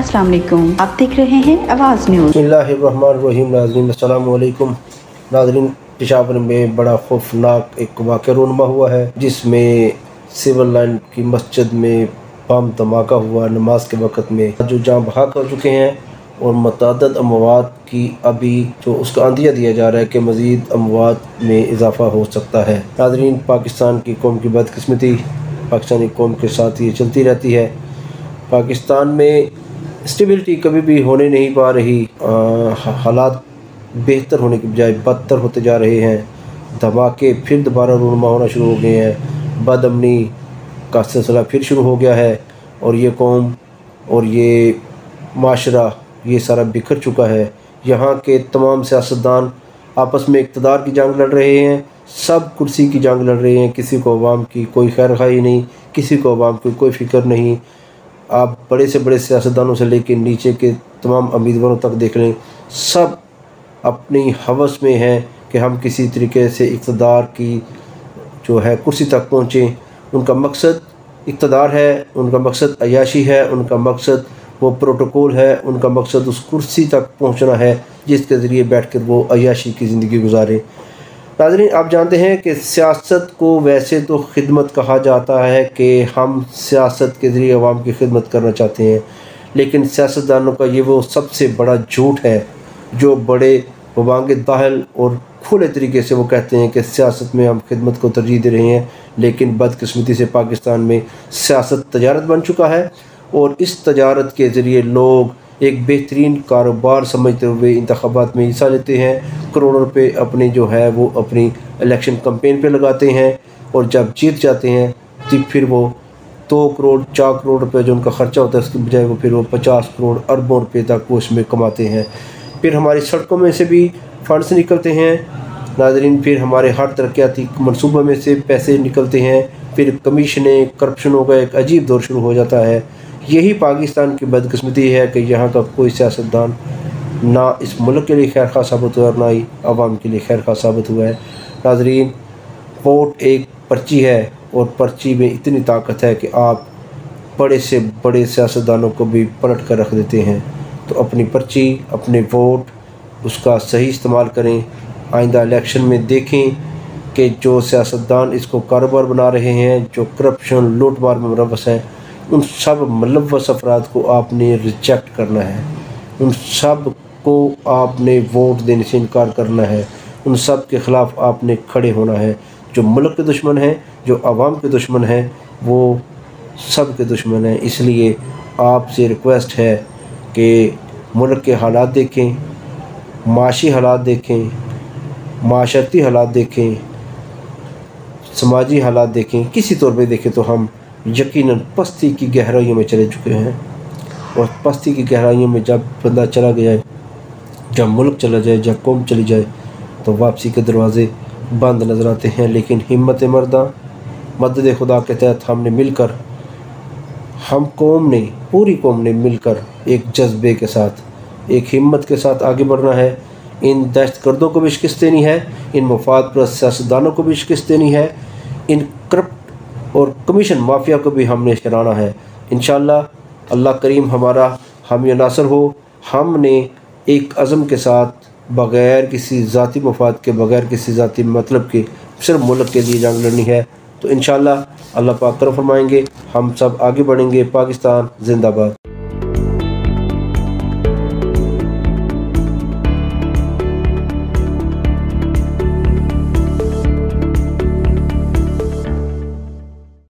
अस्सलाम वालेकुम, आप देख रहे हैं आवाज़ न्यूज़। बिस्मिल्लाहिर्रहमानिर्रहीम। नाज़रीन अस्सलाम वालेकुम। नाज़रीन, पेशावर में बड़ा खौफनाक एक वाक़या रूनुमा हुआ है, जिसमें सिविल लाइन की मस्जिद में बम धमाका हुआ नमाज के वक़्त में, जो जाँ बहक हो चुके हैं और मतअद्दिद अमवात की अभी जो उसका अंदिया दिया जा रहा है कि मज़ीद अमवात में इजाफ़ा हो सकता है। नाज़रीन, पाकिस्तान की कौम की बदकिस्मती पाकिस्तानी कौम के साथ ये चलती रहती है। पाकिस्तान में स्टेबिलिटी कभी भी होने नहीं पा रही, हालात बेहतर होने के बजाय बदतर होते जा रहे हैं। धमाके फिर दोबारा रूनुमा होना शुरू हो गए हैं, बदअमनी का सिलसिला फिर शुरू हो गया है और ये कौम और ये माशरा ये सारा बिखर चुका है। यहाँ के तमाम सियासतदान आपस में इक़्तिदार की जंग लड़ रहे हैं, सब कुर्सी की जंग लड़ रहे हैं। किसी को अवाम की कोई खैर ख़ाही नहीं, किसी को अवाम की कोई फ़िक्र नहीं। आप बड़े से बड़े सियासतदानों से लेकर नीचे के तमाम उम्मीदवारों तक देख लें, सब अपनी हवस में हैं कि हम किसी तरीके से इक़्तिदार की जो है कुर्सी तक पहुँचें। उनका मकसद इक़्तिदार है, उनका मकसद अय्याशी है, उनका मकसद वो प्रोटोकॉल है, उनका मकसद उस कुर्सी तक पहुँचना है जिसके ज़रिए बैठ कर वो अय्याशी की ज़िंदगी गुजारें। नाज़रीन, आप जानते हैं कि सियासत को वैसे तो खिदमत कहा जाता है कि हम सियासत के ज़रिए अवाम की खिदमत करना चाहते हैं, लेकिन सियासतदानों का ये वो सबसे बड़ा झूठ है जो बड़े बबांगे दाहल और खुले तरीके से वो कहते हैं कि सियासत में हम खिदमत को तरजीह दे रहे हैं। लेकिन बदकिस्मती से पाकिस्तान में सियासत तजारत बन चुका है और इस तजारत के ज़रिए लोग एक बेहतरीन कारोबार समझते हुए इंतखाबात में हिस्सा लेते हैं। करोड़ों रुपए अपनी जो है वो अपनी इलेक्शन कैंपेन पे लगाते हैं और जब जीत जाते हैं तो फिर वो 2 करोड़ 4 करोड़ रुपए जो उनका ख़र्चा होता है उसके बजाय वो फिर वो 50 करोड़ अरबों रुपए तक वो इसमें कमाते हैं। फिर हमारी सड़कों में से भी फंड्स निकलते हैं नाज़रीन, फिर हमारे हर तरक्याती मनसूबों में से पैसे निकलते हैं, फिर कमीशनें करप्शनों का एक अजीब दौर शुरू हो जाता है। यही पाकिस्तान की बदकिस्मती है कि यहाँ का कोई सियासतदान ना इस मुल्क के लिए खैर खा साबित हुआ और ना ही आवाम के लिए खैर खा साबित हुआ है। नाज़रीन, वोट एक पर्ची है और पर्ची में इतनी ताकत है कि आप बड़े से बड़े सियासतदानों को भी पलट कर रख देते हैं। तो अपनी पर्ची, अपने वोट, उसका सही इस्तेमाल करें। आइंदा इलेक्शन में देखें कि जो सियासतदान इसको कारोबार बना रहे हैं, जो करप्शन लूट मार में मुलव्वस हैं, उन सब मुलव्वस अफराद को आपने रिजेक्ट करना है, उन सब को आपने वोट देने से इनकार करना है, उन सब के ख़िलाफ़ आपने खड़े होना है। जो मुल्क के दुश्मन हैं, जो आवाम के दुश्मन हैं, वो सब के दुश्मन हैं। इसलिए आपसे रिक्वेस्ट है कि मुल्क के हालात देखें, माशी हालात देखें, माशरती हालात देखें, समाजी हालात देखें। किसी तौर पे देखें तो हम यकीनन पस्ती की गहराइयों में चले चुके हैं और पस्ती की गहराइयों में जब बंदा चला गया है, जब मुल्क चला जाए, जब कौम चली जाए, तो वापसी के दरवाज़े बंद नज़र आते हैं। लेकिन हिम्मत मर्दा मदद खुदा के तहत हमने मिलकर, हम कौम ने, पूरी कौम ने मिलकर एक जज्बे के साथ, एक हिम्मत के साथ आगे बढ़ना है। इन दहशतगर्दों को भी शिकस्त देनी है, इन मुफाद परस्त सियासतदानों को भी शिकस्त देनी है, इन करप्ट और कमीशन माफिया को भी हमने शराना है। इंशाअल्लाह अल्लाह करीम हमारा हामी नासर हो। हमने एक अज़म के साथ, बग़ैर किसी ज़ाती मुफाद के, बग़ैर किसी ज़ाती मतलब के, सिर्फ मुल्क के लिए जंग लड़नी है। तो इंशाअल्लाह अल्लाह पाक करम फरमाएंगे, हम सब आगे बढ़ेंगे। पाकिस्तान जिंदाबाद।